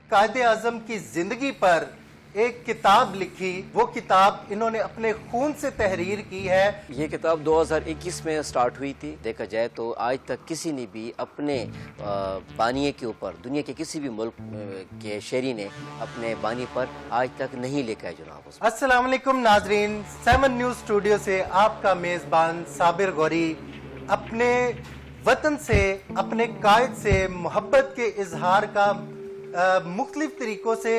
कायदे आजम की जिंदगी पर एक किताब लिखी। वो किताब इन्होंने अपने खून से तहरीर की है। ये किताब 2021 में स्टार्ट हुई थी। देखा जाए तो आज तक किसी ने भी अपने बानिए के ऊपर, दुनिया के किसी भी मुल्क के शहरी ने अपने बानी पर आज तक नहीं लिखा है जनाब। अस्सलाम वालेकुम नाजरीन, 7 न्यूज़ स्टूडियो से आपका मेज़बान साबिर गौरी अपने वतन से, अपने कायद से मोहब्बत के इजहार का मुख्तलिफ तरीक़ों से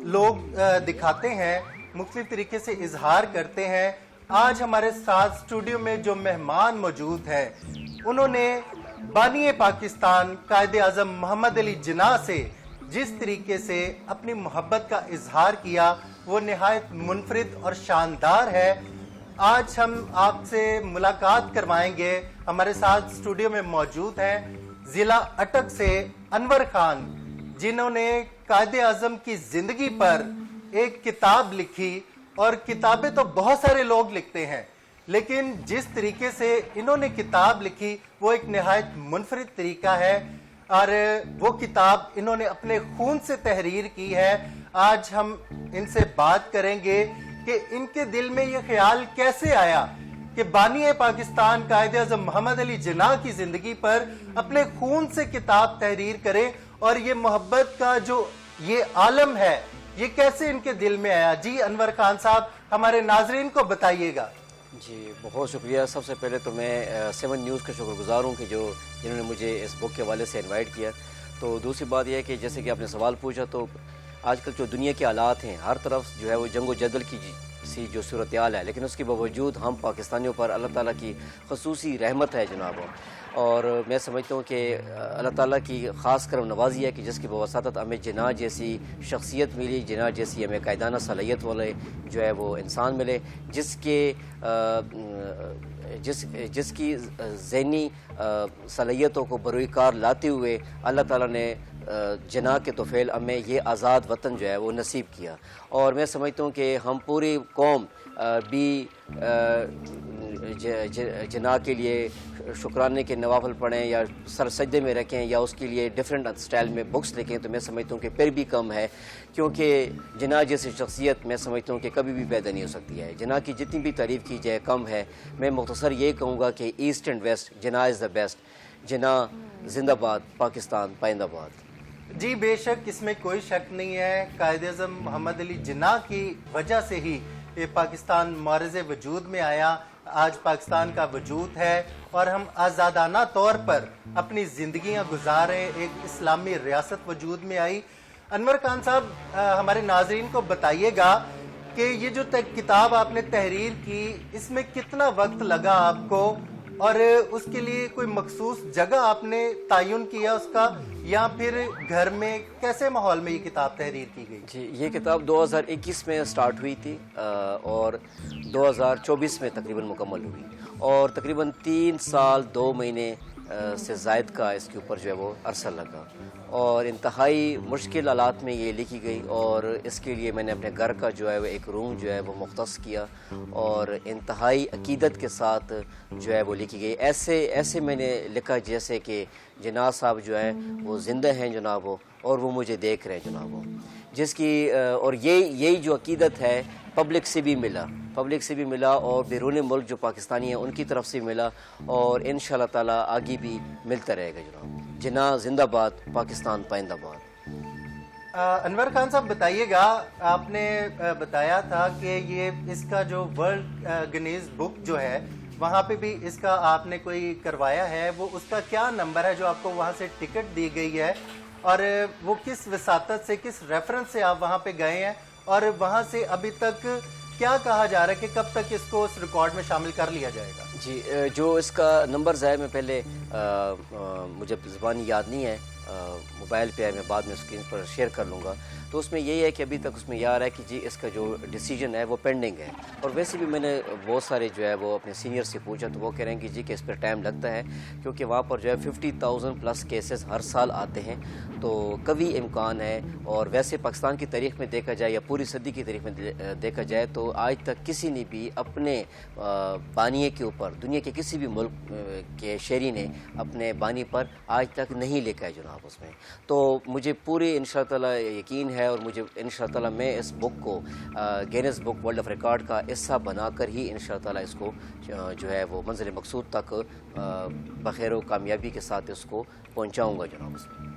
लोग दिखाते हैं, मुख्तलिफ तरीके से इजहार करते हैं। आज हमारे साथ स्टूडियो में जो मेहमान मौजूद हैं, उन्होंने बानी पाकिस्तान कायदे आज़म मोहम्मद अली जिन्ना से जिस तरीके से अपनी मोहब्बत का इजहार किया वो निहायत मुनफरिद और शानदार है। आज हम आपसे मुलाकात करवाएंगे। हमारे साथ स्टूडियो में मौजूद हैं जिला अटक से अनवर खान, जिन्होंने कायदे आजम की जिंदगी पर एक किताब लिखी। और किताबें तो बहुत सारे लोग लिखते हैं, लेकिन जिस तरीके से इन्होंने किताब लिखी वो एक निहायत मुनफरिद तरीका है और वो किताब इन्होंने अपने खून से तहरीर की है। आज हम इनसे बात करेंगे कि इनके दिल में ये ख्याल कैसे आया कि बानी पाकिस्तान कायदे आज़म मोहम्मद अली जिन्ना की जिंदगी पर अपने खून से किताब तहरीर करें, और ये मोहब्बत का जो ये आलम है ये कैसे इनके दिल में आया। जी अनवर खान साहब, हमारे नाजरीन को बताइएगा। जी बहुत शुक्रिया। सबसे पहले तो मैं 7 न्यूज़ का शुक्रगुजार हूँ कि जिन्होंने मुझे इस बुक के हवाले से इनवाइट किया। तो दूसरी बात यह है कि जैसे कि आपने सवाल पूछा, तो आजकल जो दुनिया के हालात हैं, हर तरफ जो है वो जंग व जदल की सी जो सूरत हाल है, लेकिन उसके बावजूद हम पाकिस्तानियों पर अल्लाह ताला की खसूसी रहमत है जनाब। और मैं समझता हूँ कि अल्लाह ताला की ख़ास करम नवाजी है कि जिसकी बवसात हमें जिन्ना जैसी शख्सियत मिली, जिन्ना जैसी हमें कायदाना सलाहियत वाले जो है वो इंसान मिले, जिसकी ज़हनी सलाहियतों को बरूकार लाते हुए अल्लाह ताला ने जिन्ना के तोफ़ैल हमें ये आज़ाद वतन जो है वो नसीब किया। और मैं समझता हूँ कि हम पूरी कौम भी जिन्ना के लिए शुक्राने के नवाफल पढ़ें या सर सजदे में रखें या उसके लिए डिफरेंट स्टाइल में बुक्स लिखें, तो मैं समझता हूँ कि फिर भी कम है, क्योंकि जिन्ना जैसी शख्सियत मैं समझता हूँ कि कभी भी पैदा नहीं हो सकती है। जिन्ना की जितनी भी तारीफ़ की जाए कम है। मैं मुख्तसर ये कहूँगा कि east and west, Jinnah is the best. Jinnah जिंदाबाद, पाकिस्तान पाइंदाबाद। जी बेशक, इसमें कोई शक नहीं है। कायदे आज़म मोहम्मद अली जिन्ना की वजह से ही ये पाकिस्तान मारज़ वजूद में आया। आज पाकिस्तान का वजूद है और हम आज़ादाना तौर पर अपनी ज़िंदगियां गुजारें, एक इस्लामी रियासत वजूद में आई। अनवर खान साहब, हमारे नाजरीन को बताइएगा कि ये जो किताब आपने तहरीर की, इसमें कितना वक्त लगा आपको, और उसके लिए कोई मखसूस जगह आपने तयन किया उसका, या फिर घर में कैसे माहौल में ये किताब तहरीर की गई? जी, ये किताब 2021 में स्टार्ट हुई थी और 2024 में तकरीबन मुकम्मल हुई, और तकरीबन 3 साल 2 महीने से ज़ायद का इसके ऊपर जो है वो अरसा लगा, और इंतहाई मुश्किल हालात में ये लिखी गई। और इसके लिए मैंने अपने घर का जो है वो एक रूम जो है वो मुख्तस किया और इंतहाई अकीदत के साथ जो है वो लिखी गई। ऐसे मैंने लिखा जैसे कि जिन्ना साहब जो है वो ज़िंदा हैं जनाब, और वो मुझे देख रहे हैं जनाब, जिसकी और यही जो अकीदत है पब्लिक से भी मिला और बैरून मुल्क जो पाकिस्तानी हैं उनकी तरफ से मिला, और इंशाअल्लाह ताला आगे भी मिलता रहेगा जनाब। जिन्ना जिंदाबाद, पाकिस्तान पाइंदाबाद। अनवर खान साहब बताइएगा, आपने बताया था कि ये इसका जो वर्ल्ड गिनीज बुक जो है वहाँ पे भी इसका आपने कोई करवाया है, वो उसका क्या नंबर है जो आपको वहाँ से टिकट दी गई है, और वो किस वसातत से, किस रेफरेंस से आप वहाँ पे गए हैं, और वहाँ से अभी तक क्या कहा जा रहा है कि कब तक इसको उस रिकॉर्ड में शामिल कर लिया जाएगा? जी, जो इसका नंबर है मैं पहले मुझे ज़बानी याद नहीं है, मोबाइल पे है, मैं बाद में स्क्रीन पर शेयर कर लूँगा। तो उसमें यही है कि अभी तक उसमें ये आ रहा है कि जी इसका जो डिसीजन है वो पेंडिंग है। और वैसे भी मैंने बहुत सारे जो है वो अपने सीनियर से पूछा, तो वो कह रहे हैं कि जी कि इस पर टाइम लगता है, क्योंकि वहाँ पर जो है 50,000 प्लस केसेस हर साल आते हैं, तो कभी इम्कान है। और वैसे पाकिस्तान की तारीख़ में देखा जाए या पूरी सदी की तारीख़ में देखा जाए तो आज तक किसी ने भी अपने बानिए के ऊपर, दुनिया के किसी भी मुल्क के शहरी ने अपने बानी पर आज तक नहीं लिखा है जनाब। जनाब उसमें। तो मुझे पूरी इंशाअल्लाह ताला यकीन है और मुझे इंशाअल्लाह ताला मैं इस बुक को Guinness book world of record का हिस्सा बनाकर ही इंशाअल्लाह ताला इसको जो है वो मंजिल मकसूद तक बखैर व कामयाबी के साथ इसको पहुँचाऊँगा जनाब उसमें।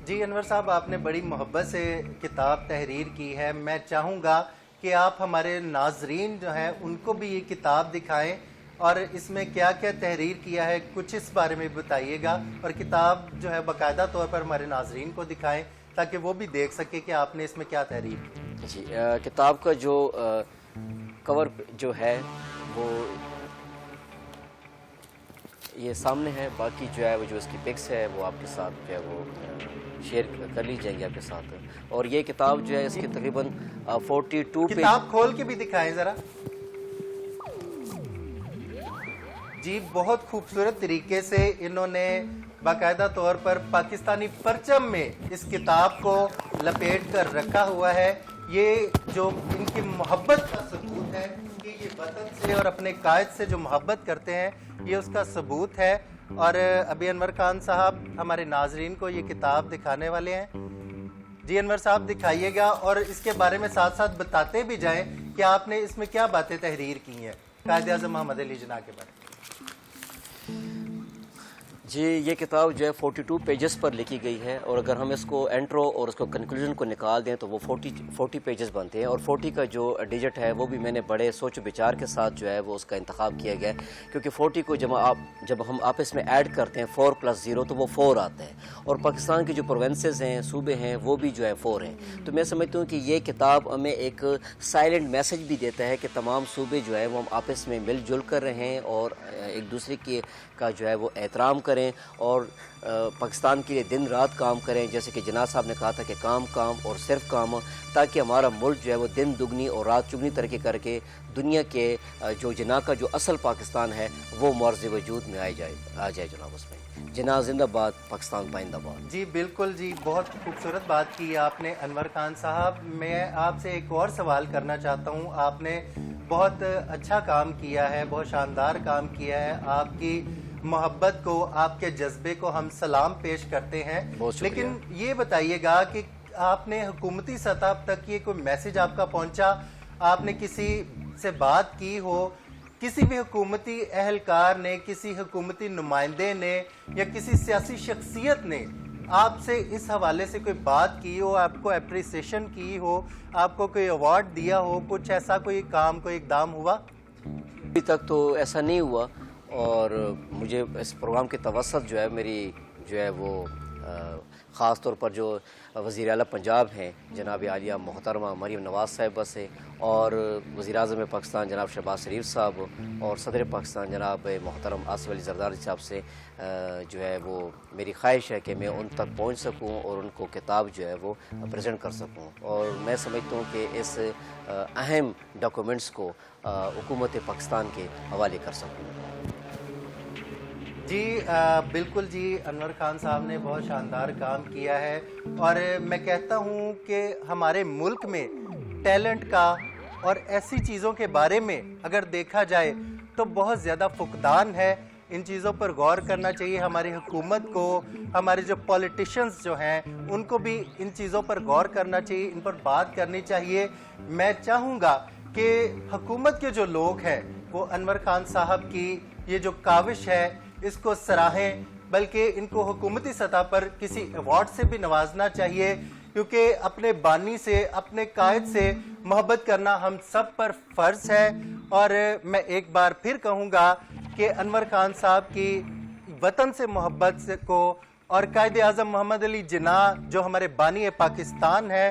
जी अनवर साहब, आपने बड़ी मोहब्बत से किताब तहरीर की है। मैं चाहूँगा कि आप हमारे नाजरीन जो हैं उनको भी ये किताब दिखाएं और इसमें क्या क्या तहरीर किया है कुछ इस बारे में बताइएगा, और किताब जो है बाकायदा तौर पर हमारे नाजरीन को दिखाएं ताकि वो भी देख सके कि आपने इसमें क्या तहरीर की। जी किताब का जो कवर जो है वो ये सामने है, बाकी जो है वो जो इसकी पिक्स है वो आपके साथ जो है वो शेयर कर ली जाएंगी आपके साथ। और ये किताब जो है इसके तकरीबन 42 पेज। किताब खोल के भी दिखाएं ज़रा। जी बहुत खूबसूरत तरीके से इन्होंने बाकायदा तौर पर पाकिस्तानी परचम में इस किताब को लपेट कर रखा हुआ है। ये जो इनकी मोहब्बत का सबूत है कि ये वतन से और अपने कायद से जो मोहब्बत करते हैं, ये उसका सबूत है। और अभी अनवर खान साहब हमारे नाजरीन को ये किताब दिखाने वाले हैं। जी अनवर साहब दिखाइएगा और इसके बारे में साथ साथ बताते भी जाएं कि आपने इसमें क्या बातें तहरीर की हैं कायद आज़म मोहम्मद अली जिन्ना के बारे में। जी ये किताब जो है 42 पेजेस पर लिखी गई है, और अगर हम इसको एंट्रो और उसको कंक्लूजन को निकाल दें तो वो 40 पेजेस बनते हैं। और 40 का जो डिजिट है वो भी मैंने बड़े सोच विचार के साथ जो है वो उसका इंतखाब किया गया है, क्योंकि 40 को जब हम आपस में ऐड करते हैं 4 + 0 तो वो 4 आता है, और पाकिस्तान के जो प्रोविंसेस हैं, सूबे हैं, वो भी जो है 4 हैं। तो मैं समझता हूँ कि ये किताब हमें एक साइलेंट मैसेज भी देता है कि तमाम सूबे जो है वो हम आपस में मिलजुल कर रहें और एक दूसरे का जो है वो एहतराम करें और पाकिस्तान के लिए दिन रात काम करें, जैसे कि जनाब साहब ने कहा था कि काम काम और सिर्फ काम, ताकि हमारा मुल्क जो है वो दिन दुगनी और रात चुगनी तरक्की करके दुनिया के जो जना का जो असल पाकिस्तान है वो मर्ज़ वजूद में आ जाए जनाब उसमें। जना जिंदाबाद, पाकिस्तान पाइंदाबाद। जी बिल्कुल जी, बहुत खूबसूरत बात की आपने अनवर खान साहब। मैं आपसे एक और सवाल करना चाहता हूँ। आपने बहुत अच्छा काम किया है, बहुत शानदार काम किया है। आपकी मोहब्बत को, आपके जज्बे को हम सलाम पेश करते हैं, लेकिन ये बताइएगा कि आपने हुकूमती सतह तक ये कोई मैसेज आपका पहुंचा, आपने किसी से बात की हो, किसी भी हुकूमती एहलकार ने, किसी हुकूमती नुमाइंदे ने या किसी सियासी शख्सियत ने आपसे इस हवाले से कोई बात की हो, आपको अप्रिसिएशन की हो, आपको कोई अवार्ड दिया हो, कुछ ऐसा कोई काम, कोई इक़दाम हुआ? अभी तक तो ऐसा नहीं हुआ, और मुझे इस प्रोग्राम के तवसत जो है मेरी जो है वो ख़ास तौर पर जो वज़ीर आला पंजाब हैं जनाब आलिया मोहतरमा मरीम नवाज़ साहिबा से, और वज़ीर-ए-आज़म पाकिस्तान जनाब शहबाज शरीफ साहब, और सदर पाकिस्तान जनाब मोहतरम आसिफ अली ज़रदारी साहब से जो है वो मेरी ख्वाहिश है कि मैं उन तक पहुंच सकूं और उनको किताब जो है वो प्रेजेंट कर सकूं। और मैं समझता हूं कि इस अहम डॉक्यूमेंट्स को हुकूमत पाकिस्तान के हवाले कर सकूं। जी बिल्कुल जी, अनवर खान साहब ने बहुत शानदार काम किया है, और मैं कहता हूँ कि हमारे मुल्क में टैलेंट का और ऐसी चीज़ों के बारे में अगर देखा जाए तो बहुत ज़्यादा फुकदान है। इन चीज़ों पर गौर करना चाहिए। हमारी हुकूमत को, हमारे जो पॉलिटिशियंस जो हैं उनको भी इन चीज़ों पर गौर करना चाहिए, इन पर बात करनी चाहिए। मैं चाहूँगा कि हुकूमत के जो लोग हैं वो अनवर खान साहब की ये जो काविश है इसको सराहें, बल्कि इनको हुकूमती सतह पर किसी अवार्ड से भी नवाजना चाहिए, क्योंकि अपने बानी से, अपने कायद से मोहब्बत करना हम सब पर फ़र्ज़ है। और मैं एक बार फिर कहूँगा कि अनवर खान साहब की वतन से मोहब्बत से को और कायद आज़म मोहम्मद अली जिन्ना जो हमारे बानी पाकिस्तान है,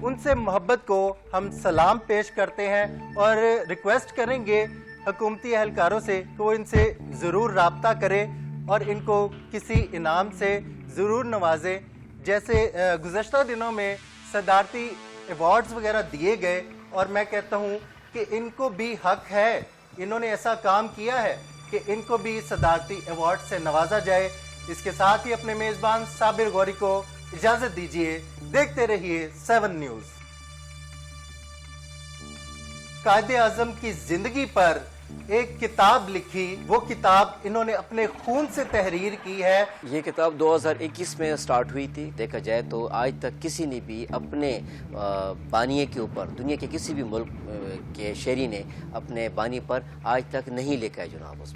उनसे मोहब्बत को हम सलाम पेश करते हैं और रिक्वेस्ट करेंगे हुकूमती एहलकारों से कि वो इनसे ज़रूर राब्ता करें और इनको किसी इनाम से ज़रूर नवाजें। जैसे गुज़श्ता दिनों में सदारती अवार्ड्स वगैरह दिए गए, और मैं कहता हूँ कि इनको भी हक है, इन्होंने ऐसा काम किया है कि इनको भी सदारती अवार्ड से नवाजा जाए। इसके साथ ही अपने मेज़बान साबिर गौरी को इजाज़त दीजिए। देखते रहिए 7 न्यूज़। कायदे आज़म की ज़िंदगी पर ایک کتاب لکھی. وہ کتاب انہوں نے اپنے خون سے تحریر کی ہے. یہ کتاب 2021 میں سٹارٹ ہوئی تھی. دیکھا جائے تو آج تک کسی نے بھی اپنے بانیے کے اوپر, دنیا کے کسی بھی ملک کے شہری نے اپنے بانی پر آج تک نہیں لکھا ہے جناب.